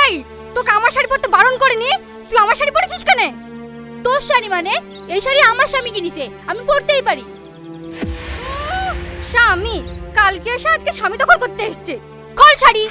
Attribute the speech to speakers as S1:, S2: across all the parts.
S1: এই, তোকে আমার শাড়ি পরতে বারণ করিনি, তুই আমার শাড়ি পরেছিস কেন?
S2: তোর শাড়ি মানে? এই শাড়ি আমার স্বামী কিনেছে, আমি পরতেই পারি।
S1: স্বামী? কালকে এসে আজকে স্বামী দখল করতে এসছে। খোল শাড়ি।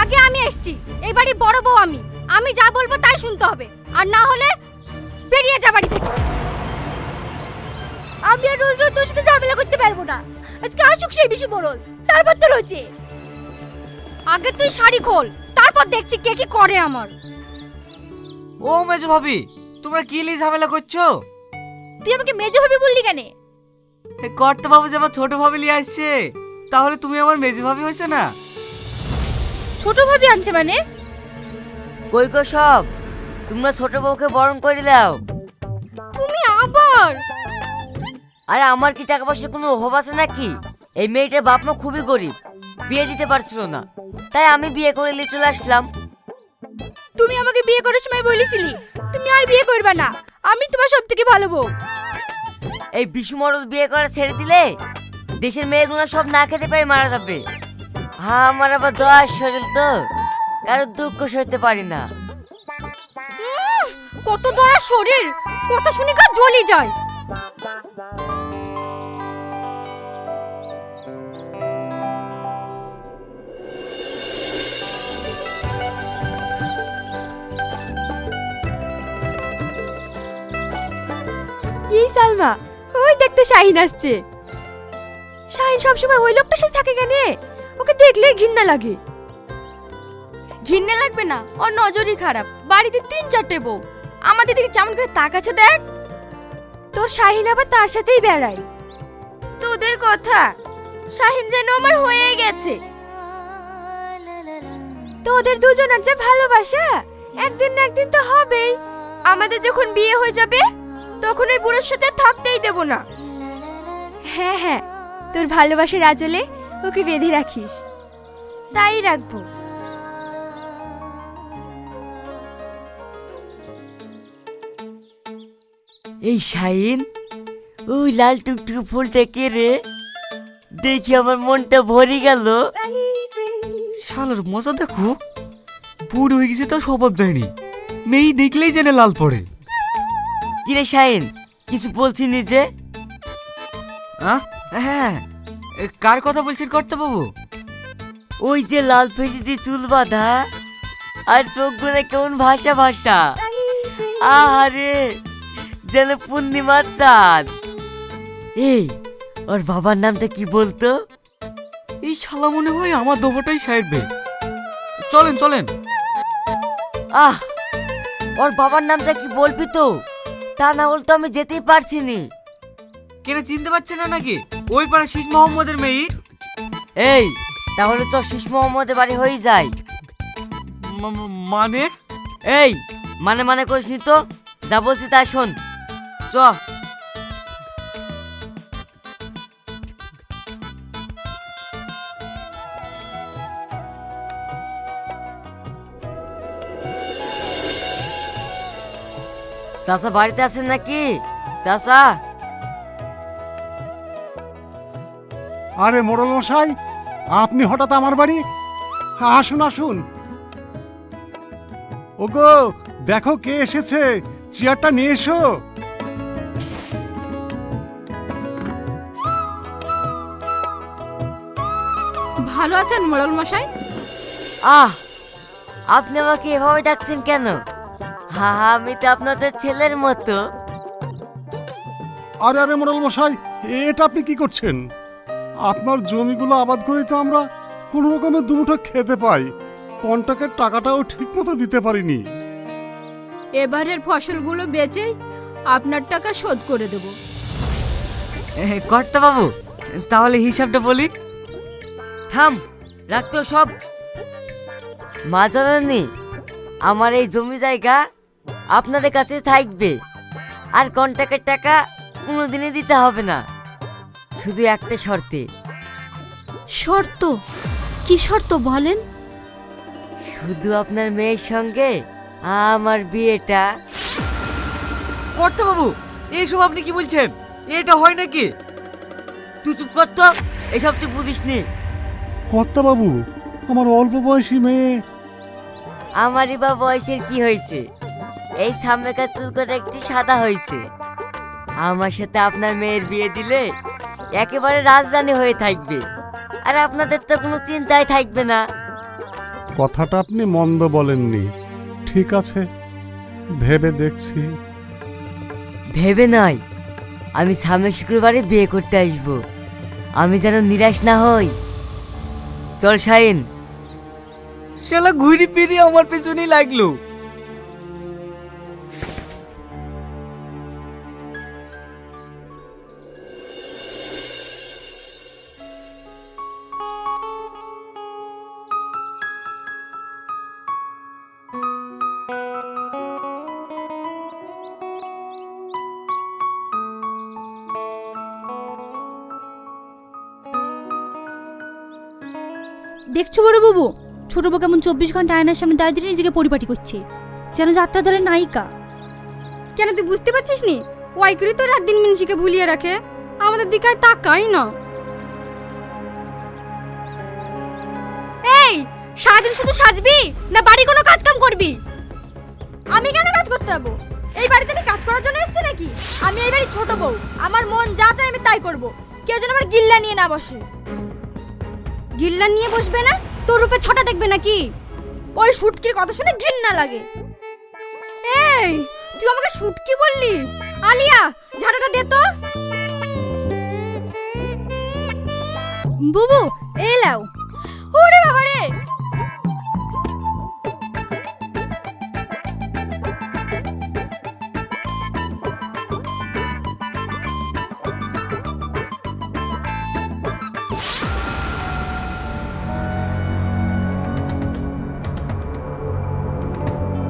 S1: আগে আমি এসছি, এই বাড়ির বড় বউ আমি। আমি যা বলবো তাই শুনতে হবে, আর না হলে বেরিয়ে যা বাড়ি থেকে।
S2: আমি আর রোজ রোজ তোর সাথে ঝামেলা করতে পারবো না। আজকে আসুক সেই বিশু বরল, তারপর তো রয়েছে।
S1: আগে তুই শাড়ি খোল, তারপর দেখছি কে কি করে আমার।
S3: ও মেজো ভাবি, তোমরা কি লি ঝামেলা করছো?
S2: তুই আমাকে মেজো ভাবি বললি কেন?
S3: কর্তা বাবু যে আমার ছোট ভাবি লিয়ে আসছে, তাহলে তুমি আমার মেজো ভাবি হয়েছো না?
S2: ছোট ভাবি আনছে মানে?
S4: কই গো সব, তোমরা ছোট বউকে বরণ করে দাও।
S1: তুমি আবার?
S4: আরে আমার কি টাকা পয়সা কোনো অভাব আছে নাকি? এই মেয়েটার বাপ মা খুবই গরিব, বিয়ে দিতে পারছিল না, তাই আমি বিয়ে করে নিয়ে চলে আসলাম।
S2: তুমি আমাকে বিয়ে করার সময় বলেছিলি তুমি আর বিয়ে করবে না, আমি তোমার সব থেকে ভালো বউ।
S4: এই বিশু মরদ বিয়ে করা ছেড়ে দিলে দেশের মেয়েগুলো সব না খেতে পেয়ে মারা যাবে। হ্যাঁ, আমার আবার দয়ার শরীর তো, কারো দুঃখ সইতে পারি না।
S1: কত দয়া শরীর, কথা শুনে গা জ্বলি যায়।
S2: এই সালমা, ওই দেখতে শাহিন আসছে। শাহিন সবসময় ওই লোকটার সাথে থাকে কেন? ওকে দেখলে ঘৃণা লাগে।
S1: ঘৃণা লাগবে না, ওর নজরই খারাপ। বাড়িতে 3-4টে বউ, আমাদের দিকে কেমন করে তাকাচ্ছে দেখ।
S2: তোর শাহিন আবার তার সাথেই বেড়ায়।
S1: তোদের কথা, শাহিন যেন আমার হয়ে গেছে।
S2: তোদের দুজনের যে ভালোবাসা একদিন না একদিন তো হবেই।
S1: আমাদের যখন বিয়ে হয়ে যাবে তখন ওই বুড়োর সাথে থাকতেই দেব না।
S2: হ্যাঁ হ্যাঁ, তোর ভালোবাসার আঁচলে ওকে বেঁধে রাখিস।
S1: তাই রাখবো।
S4: এই শাহিন, ওই লাল টুকটুক ফুলটা কে রে? দেখি আমার মনটা ভরে গেল।
S3: শালার মজা দেখো, বুড়ো হয়ে গেছে তো স্বভাব যায়নি, মেয়ে দেখলেই জেনে লাল পড়ে।
S4: কিরে শাহিন, কিছু বলছি নিজে?
S3: হ্যাঁ, কার কথা বলছেন কর্তা বাবু?
S4: ওই যে লাল ফেজি দিয়ে চুল বাঁধা আর চোখগুলো কেমন ভাষা ভাষা, আরে যেন পূর্ণিমার চাঁদ। এই, ওর বাবার নামটা কি বলতো?
S3: এই শালা মনে হয় আমার দোকানটাই সাইডবে। চলেন চলেন।
S4: আহ, ওর বাবার নামটা কি বলবি তো? তা না হলে তো আমি যেতেই পারছি নি।
S3: কেন চিনতে পারছে না নাকি? ওই পাড়া শীষ মোহাম্মদের মেয়ে।
S4: এই, তাহলে তো শীষ মোহাম্মদের বাড়ি হয়ে যায়।
S3: মানে?
S4: এই, মানে মানে করিসনি তো, যা বলছি তাই শোন। চ। চাচা বাড়িতে আছেন নাকি? চাচা।
S5: আরে মোড়ল মশাই, আপনি হঠাৎ আমার বাড়ি? আসুন আসুন। ওগো, দেখো কে এসেছে, চেয়ারটা নিয়ে এসো।
S1: ভালো আছেন মোড়ল মশাই?
S4: আহ, আপনি আমাকে এভাবে ডাকছেন কেন? হ্যাঁ, আমি তো আপনাদের ছেলের মতো।
S5: আরে আরে মোড়ল মশাই, এটা আপনি কি করছেন? আপনার জমিগুলো আবাদ করেই তো আমরা কোনো রকমে দুমুঠো খেতে পাই, কন্ট্রাক্টের টাকাটাও ঠিক মতো দিতে পারিনি।
S1: এবারের ফসলগুলো বেচেই আপনার টাকা শোধ করে দেব।
S3: কর্তা বাবু, তাহলে হিসাবটা বলি।
S4: থাম, রাখতো সব। মা জানেননি, আমার এই জমি জায়গা আপনাদের কাছে থাকবে, আর কন্ট্রাক্টের টাকা কোনোদিনই দিতে হবে না, শুধু একটা শর্তে।
S2: শর্ত? কি শর্ত বলেন?
S4: শুধু আপনার মেয়ের সঙ্গে আমার বিয়েটা।
S3: কর্তা বাবু, এইসব আপনি কি বলছেন? এটা হয় নাকি?
S4: তুই চুপ কর তো, এসব তুই বুঝিস নি।
S5: কর্তা বাবু, আমার অল্প বয়সী মেয়ে।
S4: আমারই বা বয়সের কি হয়েছে? এই সামনেকার চুল করে একটি সাদা হয়েছে। আমার সাথে আপনার মেয়ের বিয়ে দিলে একেবারে রাজধানী হয়ে থাকবে, আর আপনাদের তো কোনো চিন্তাই থাকবে না।
S5: কথাটা আপনি মন্দ বলেননি। ঠিক আছে, ভেবে দেখছি।
S4: ভেবে নয়, আমি সামনের শুক্রবারে বিয়ে করতে আসব। আমি যেন নিরাশ না হই। চল শাহিন।
S3: শালা ঘুরি ফিরি আমার পেছনেই লাগলো।
S6: দেখছো বড় বাবু, ছোট বউ কেমন 24 ঘন্টা আয়নার সামনে দাঁড়িয়ে নিজেকে পরিপাটি করছে, যেন যাত্রা দলের নায়িকা।
S1: কেন তুই বুঝতে পারছিস নি? ওয়াই করে তো রাত দিন মিনসিকে ভুলিয়ে রাখে, আমাদের দিকে আর তাকাই না। এই সারাদিন শুধু সাজবি না বাড়ি কোনো কাজ কাম করবি? আমি কেন কাজ করতে যাবো? এই বাড়িতে আমি কাজ করার জন্য এসেছি নাকি? আমি এই বাড়ির ছোট বউ, আমার মন যা চায় আমি তাই করব। কেউ যেন আমার গিল্লা নিয়ে না বসে। গিল্লা নিয়ে বসবে না? তোর রূপে ছটা দেখবে নাকি? ওই শুটকির কথা শুনে ঘৃণা লাগে। এই তুই আমাকে শুটকি বললি? আলিয়া, ঝাড়াটা দে তো।
S6: বুবু এই লাও।
S1: ওরে বাবা রে!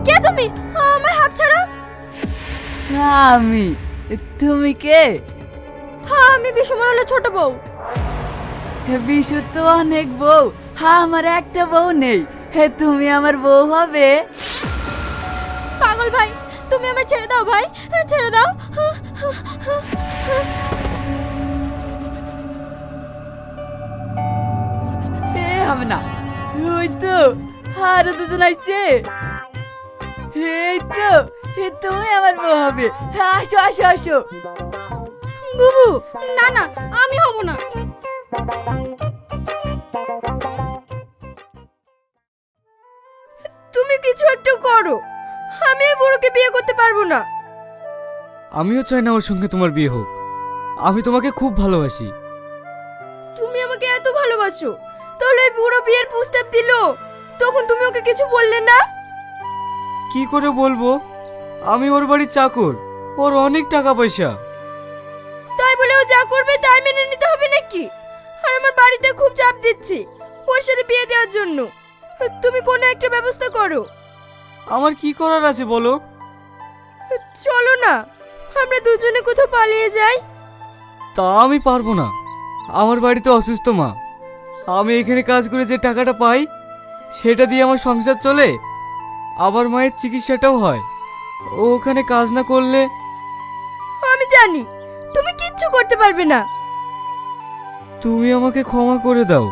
S1: কে তুমি? আমার হাত ছাড়ো।
S7: আমি, তুমি কে?
S1: হ্যাঁ, আমি বিশ্বমরলের ছোট বউ।
S7: বিশু তো অনেক বউ, আমার একটা বউ নেই। তুমি আমার বউ হবে?
S1: পাগল ভাই, তুমি আমায় ছেড়ে দাও ভাই, ছেড়ে দাও।
S7: হবে না। ওই তো আরো দুজন আসছে। এই তো, তুমি আমার বউ হবে। আসো আসো আসো।
S1: বুবু, না না, আমি হব না। তুমি কিছু একটু করো, আমি এই বুড়োকে বিয়ে করতে পারবো না।
S3: আমিও চাই না ওর সঙ্গে তোমার বিয়ে হোক। আমি তোমাকে খুব ভালোবাসি।
S1: তুমি আমাকে এত ভালোবাসো, তাহলে এই বুড়ো বিয়ের প্রস্তাব দিল, তখন তুমি ওকে কিছু বললে না?
S3: কি করে বলবো? আমি ওর বাড়ির চাকর, ওর অনেক টাকা পয়সা।
S1: তাই বলে ও যা করবে তাই মেনে নিতে হবে নাকি? আর আমার বাড়িতে খুব চাপ দিচ্ছে ওর সাথে বিয়ে দেওয়ার জন্য। তুমি কোনো একটা ব্যবস্থা করো।
S3: আমার কি করার আছে বলো?
S1: চলো না, আমরা দুজনে কোথাও পালিয়ে যাই।
S3: তা আমি পারবো না, আমার বাড়িতে অসুস্থ মা। আমি এখানে কাজ করে যে টাকাটা পাই সেটা দিয়ে আমার সংসার চলে, আবার মায়ের চিকিৎসাটাও হয়। ও ওখানে কাজ না করলে।
S1: আমি জানি তুমি কিচ্ছু করতে পারবে না।
S3: তুমি আমাকে ক্ষমা করে দাও।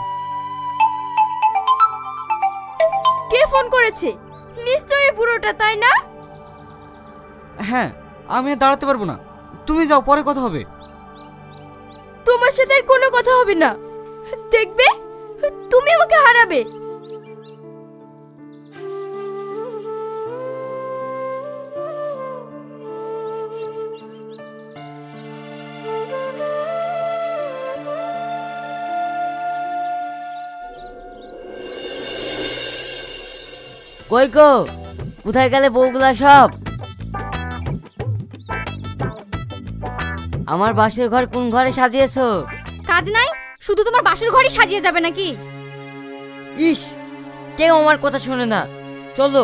S1: কে ফোন করেছে? নিশ্চয়ই বুড়োটা, তাই না?
S3: হ্যাঁ, আমি আর দাঁড়াতে পারবো না, তুমি যাও, পরে কথা হবে।
S1: তোমার সাথে আর কোনো কথা হবে না, দেখবে তুমি আমাকে হারাবে।
S4: কই গো, কোথায় গেলে বউগুলা সব? আমার বাসের ঘর কোন ঘরে সাজিয়েছো?
S1: কাজ নাই, শুধু তোমার বাসর ঘরই সাজিয়ে যাবে নাকি?
S4: ইস, কেউ আমার কথা শোনে না। চলো।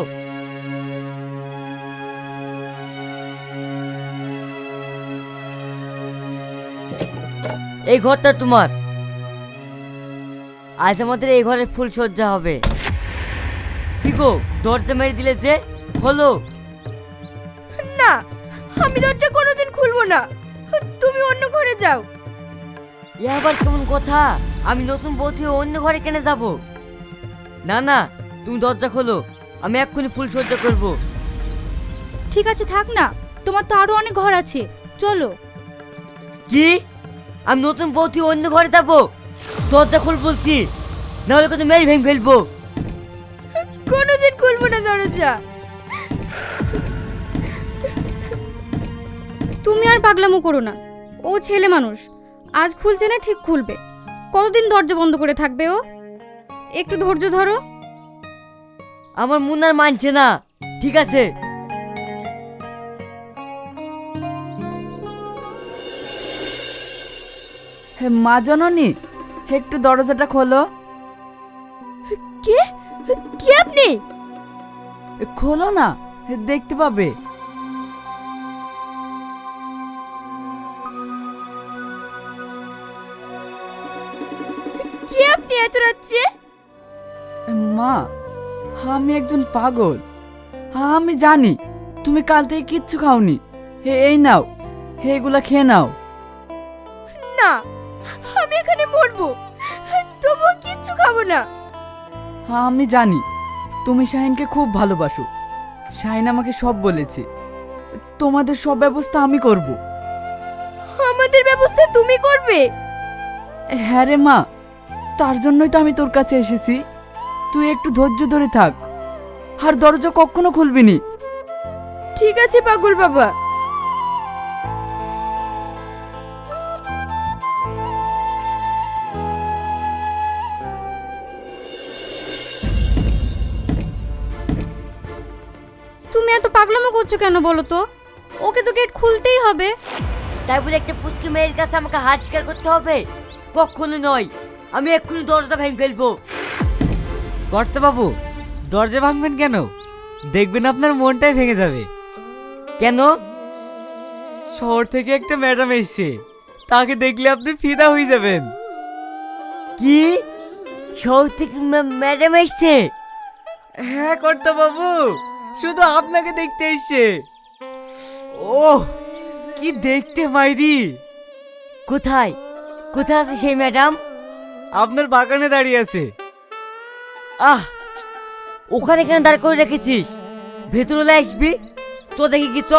S4: এই ঘরটা তোমার। আজ আমাদের এই ঘরে ফুল সজ্জা হবে। কি গো, দরজা মেরে দিলে যে? খোলো।
S1: না, আমি দরজা কোনোদিন খুলবো না, তুমি অন্য ঘরে যাও।
S4: এ আবার কেমন কথা? আমি নতুন বৌদি হয়ে অন্য ঘরে কেন যাব? না না, তুমি দরজা খোলো, আমি এক্ষুনি ফুল সজ্জা করব।
S6: ঠিক আছে থাক না, তোমার তো আরো অনেক ঘর আছে, চলো।
S4: কি? আমি নতুন বৌদি হয়ে অন্য ঘরে যাব? দরজা খোল বলছি, নাহলে কিন্তু মেরে ভেঙে ফেলবো।
S2: কোনোদিন খুলবো না দরজা।
S1: তুমি আর পাগলামো করো না, ও ছেলে মানুষ, আজ খুলছে না ঠিক খুলবে। কতদিন দরজা বন্ধ করে থাকবে ও? একটু ধৈর্য ধরো।
S4: আমার মুন্নার মানছে না। ঠিক আছে,
S7: হে মা জননী, একটু দরজাটা খোলো।
S2: কে? কে আপনি?
S7: খোলো না, দেখতে পাবে।
S2: কে আপনি এত রাত্রে?
S7: মা, আমি একজন পাগল। আমি জানি তুমি কাল থেকে কিচ্ছু খাওনি। এই নাও, এগুলা খেয়ে নাও।
S2: না, আমি এখানে মরবো, তবুও কিচ্ছু খাবো না।
S7: আমি জানি তুমি শাহিনকে খুব ভালোবাসো। শাহিন আমাকে সব বলেছে। তোমাদের সব ব্যবস্থা আমি করব।
S2: আমাদের ব্যবস্থা তুমি করবে?
S7: হ্যাঁ রে মা, তার জন্যই তো আমি তোর কাছে এসেছি। তুই একটু ধৈর্য ধরে থাক, আর দরজা কখনো খুলবি নি।
S2: ঠিক আছে পাগল বাবা।
S1: তুমি এত পাগলামো করছো কেন বলো তো? ওকে তো গেট খুলতেই হবে।
S4: তাই বলে একটা পুষ্কি মেয়ের কাছে আমাকে হার স্বীকার করতে হবে? কখনো নয়, আমি এক্ষুনি দরজা ভেঙে ফেলবো।
S3: কর্তা বাবু, দরজা ভাঙবেন কেন? দেখবেন আপনার মনটাই ভেঙে যাবে।
S4: কেন?
S3: শহর থেকে একটা ম্যাডাম এসছে, তাকে দেখলে আপনি ফিদা হয়ে যাবেন।
S4: কি? শহর থেকে ম্যাডাম এসছে?
S3: হ্যাঁ কর্তা বাবু, শুধু আপনাকে দেখতে এসছে। ও কি দেখতে মাইরি!
S4: কোথায় কোথায় আছে সেই ম্যাডাম?
S3: আপনার বাগানে দাঁড়িয়ে আছে।
S4: আহ, ওখানে কেন দাঁড় করে রেখেছিস? ভেতরে আসবি তো, দেখি কি চ।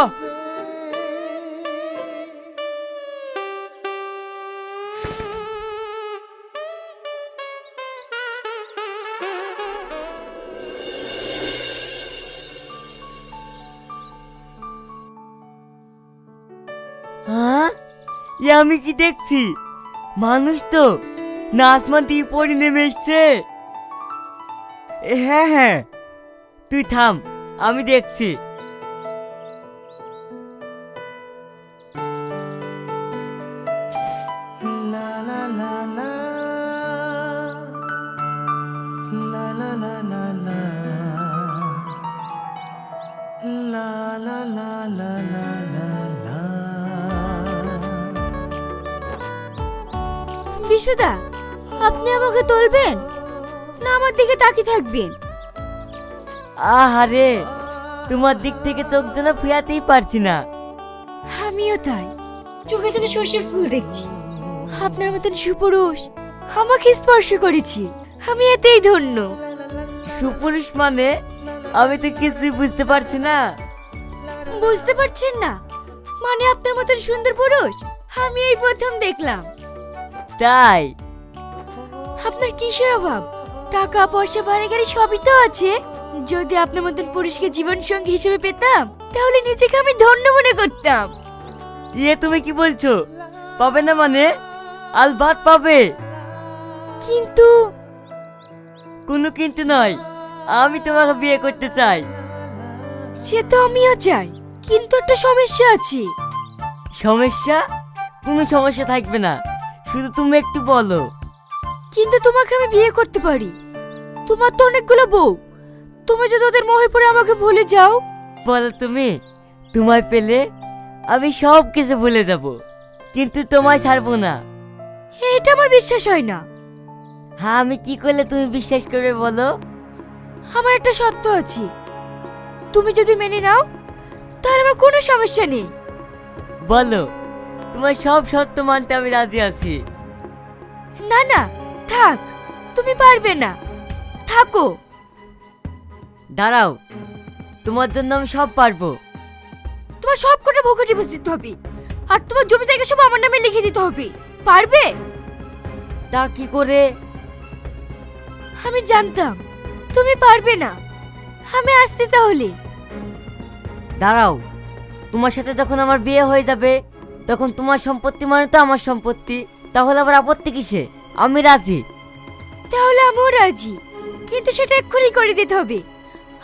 S4: হ্যাঁ, এ আমি কি দেখছি? মানুষ তো না, আসমান থেকে পড়ে নেমে এসছে।
S3: হ্যাঁ হ্যাঁ,
S4: তুই থাম, আমি দেখছি।
S2: বিশুদা, আপনি আমাকে তুলবেন না আমার দিকে তাকিয়ে থাকবেন?
S4: আহারে, তোমার দিক থেকে চোখ যেন ফিরাতেই পারছি না।
S2: আমিও তাই, চোখে চোখে শ্বশুর ফুল দেখছি। আপনার মতন সুপুরুষ আমাকে স্পর্শ করেছি, আমি এতেই ধন্য।
S4: সুপুরুষ মানে? আমি তো কিছুই বুঝতে পারছি না।
S2: বুঝতে পারছেন না মানে? আপনার মতন সুন্দর পুরুষ আমি এই প্রথম দেখলাম।
S4: তাই?
S2: আপনার কিসের অভাব? টাকা পয়সা বাড়ি গাড়ি সবই তো আছে। যদি আপনার মতন পুরুষকে জীবন সঙ্গী হিসেবে পেতাম তাহলে নিজেকে আমি ধন্য মনে করতাম।
S4: ইয়ে তুমি কি বলছো? পাবে না মানে? আলবাত পাবে।
S2: কিন্তু
S4: কোনো কিন্তু নয়, আমি তোমাকে বিয়ে করতে চাই।
S2: সে তো আমিও চাই, কিন্তু একটা সমস্যা আছে।
S4: সমস্যা? কোনো সমস্যা থাকবে না, শুধু তুমি একটু বলো।
S2: কিন্তু তোমাকে আমি বিয়ে করতে পারি। তোমার তো অনেকগুলো বউ, তুমি যদি ওদের মোহে পড়ে আমাকে ভুলে যাও।
S4: বলো তুমি, তোমায় পেলে আমি সব কিছু ভুলে যাব, কিন্তু তোমায় ছাড়বো না।
S2: এটা আমার বিশ্বাস হয় না।
S4: হ্যাঁ, আমি কি করলে তুমি বিশ্বাস করবে বলো?
S2: আমার একটা শর্ত আছে, তুমি যদি মেনে নাও তাহলে আমার কোনো সমস্যা নেই।
S4: বলো, তোমার সব শর্ত মানতে আমি রাজি আছি।
S2: না না থাক, তুমি পারবে না, থাকো।
S4: দাঁড়াও, তোমার জন্য আমি সব পারবো।
S2: তোমার সব কটা ভোগে ডিভোর্স দিতে হবে, আর তোমার জমি জায়গা সব আমার নামে লিখে দিতে হবে। পারবে?
S4: তা কি করে?
S2: আমি জানতাম তুমি পারবে না, আমি আসতে তাহলে।
S4: দাঁড়াও, তোমার সাথে যখন আমার বিয়ে হয়ে যাবে তখন তোমার সম্পত্তি মানে তো আমার সম্পত্তি, তাহলে আবার আপত্তি কিসে? আমি রাজি।
S2: তাহলে আমিও রাজি, কিন্তু সেটা এক্ষুনি করে দিতে হবে।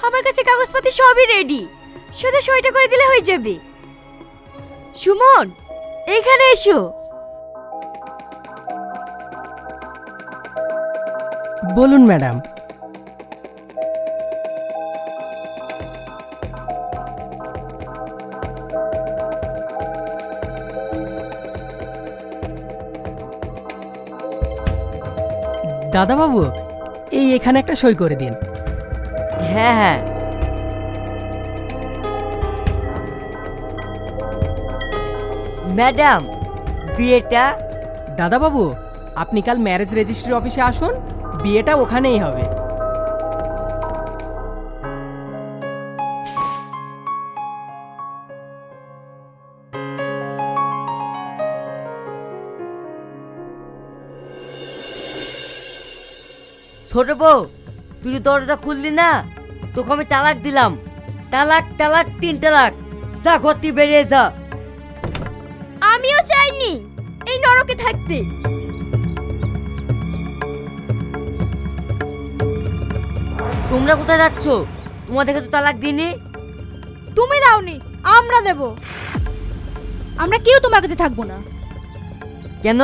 S2: আমার কাছে কাগজপাতি সবই রেডি, শুধু সইটা করে দিলে হয়ে যাবে। সুমন, এখানে এসো।
S8: বলুন ম্যাডাম। দাদাবাবু, এই এখানে একটা সই করে দিন।
S4: হ্যাঁ হ্যাঁ। ম্যাডাম, বিয়েটা?
S8: দাদাবাবু, আপনি কাল ম্যারেজ রেজিস্ট্রি অফিসে আসুন, বিয়েটা ওখানেই হবে।
S4: ছোট বউ, তুই দরজা খুললি না, তোকে আমি তালাক দিলাম। তালাক তালাক 3 তালাক। যা ঘর থেকে বেরিয়ে যা।
S2: আমিও চাইনি এই নরকে থাকতে।
S4: তোমরা কোথায় যাচ্ছ? তোমাদেরকে তো তালাক দিইনি।
S1: তুমি দাওনি, আমরা দেব।
S6: আমরা কেউ তোমার কাছে থাকবো না।
S4: কেন?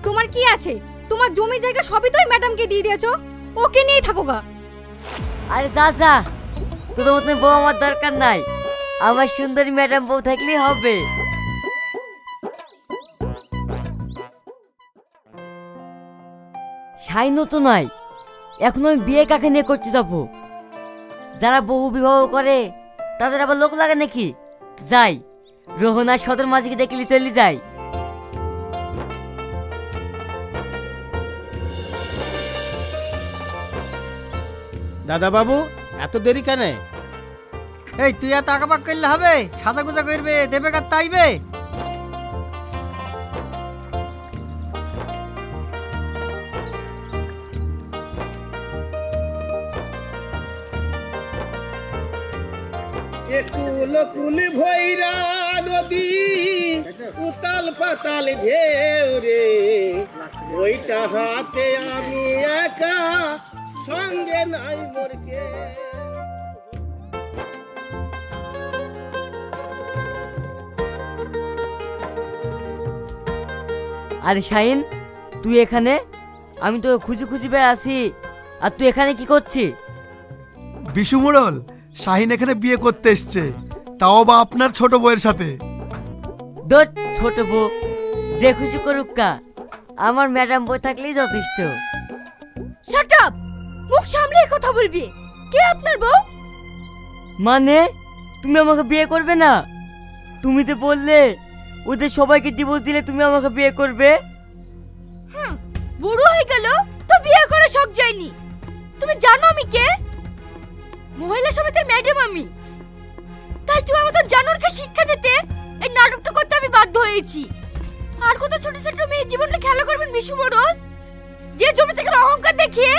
S1: তোমার কি আছে? তোমার জমি জায়গা সবই তো ওই ম্যাডামকে দিয়ে দিয়েছো, ওকে নিয়েই থাকো গা।
S4: আরে যা যা, তোদের মতন বউ আমার দরকার নাই। আমার সুন্দরী ম্যাডাম বউ থাকলেই হবে। শাইনও তো নাই, এখন আমি বিয়ে কাকে নিয়ে করতে যাবো? যারা বহু বিবাহ করে তাদের আবার লোক লাগে নাকি? যাই, রোহনা সদর মাঝিকে দেখলি চলি যাই।
S9: দাদা বাবু, এত দেরি কেন?
S3: এই তুই এত আঁকাবাক করলে হবে? সাদা গোজা করবে, দেবে কার তাইবে।
S9: কুল কুল ভৈরা নদী, উতাল পাতাল ঢেউ রে, ওইটা হাতে আমি একা, সঙ্গে নাই মোরকে।
S4: আরে শাহিন, তুই এখানে? আমি তো খুঁজি খুঁজি বেড়াচ্ছি, আর তুই এখানে কি করছিস?
S10: বিশু মোড়ল, শাহিন এখানে বিয়ে করতে এসছে, তাও বা আপনার ছোট বউয়ের সাথে।
S4: দোট ছোট বউ, যে খুশি করুক কা, আমার ম্যাডাম বই থাকলেই যথেষ্ট।
S2: শাট আপ, মুখ সামলে কথা বলবি। কে আপনার বউ?
S4: মানে তুমি আমাকে বিয়ে করবে না? তুমি তো বললে ওদের সবাইকে ডিভোর্স দিলে তুমি আমাকে বিয়ে করবে।
S2: বুড়ো হয়ে গেল তো বিয়ে করে শখ যায়নি। তুমি জানো আমি কে? মহিলা সমিতির ম্যাডাম আমি। তাই তুমি আমাকে জানোরকে শিক্ষা দিতে এই নাটকটা করতে আমি বাধ্য হয়েছি। আর কত ছোট ছোট মেয়ে জীবনে খেলা করবেন বিশু মোড়ল? যে জমি থেকে অহংকার দেখিয়ে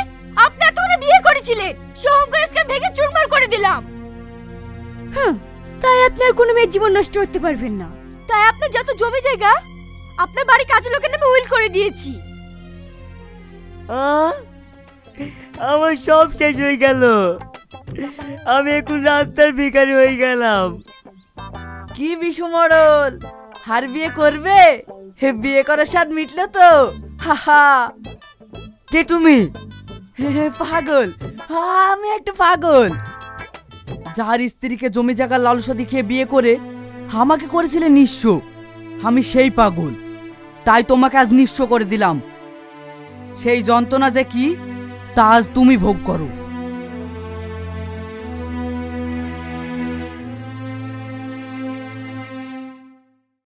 S2: আপনি এতগুলো বিয়ে করেছিলেন, সে অহংকার আজকে আমি ভেঙে চুরমার করে দিলাম। তাই আপনি আর কোনো মেয়ের জীবন নষ্ট করতে পারবেন না। তাই আপনার যত জমি জায়গা আপনার বাড়ি কাজের লোকের নামে উইল করে দিয়েছি।
S4: আমার সব শেষ হয়ে গেল, আমি এখন রাস্তার ভিখারি হয়ে গেলাম।
S7: কি বিশু মডল, আর বিয়ে করবে? হে, বিয়ে করার স্বাদ মিটলো তো? হাহা।
S4: কে তুমি?
S7: হে, পাগল, আমি একটা পাগল। যার স্ত্রীকে জমি জায়গা লালসা দেখিয়ে বিয়ে করে আমাকে করেছিলে নিঃস্ব, আমি সেই পাগল। তাই তোমাকে আজ নিঃস্ব করে দিলাম। সেই যন্ত্রণা যে কি তা আজ তুমি ভোগ করো।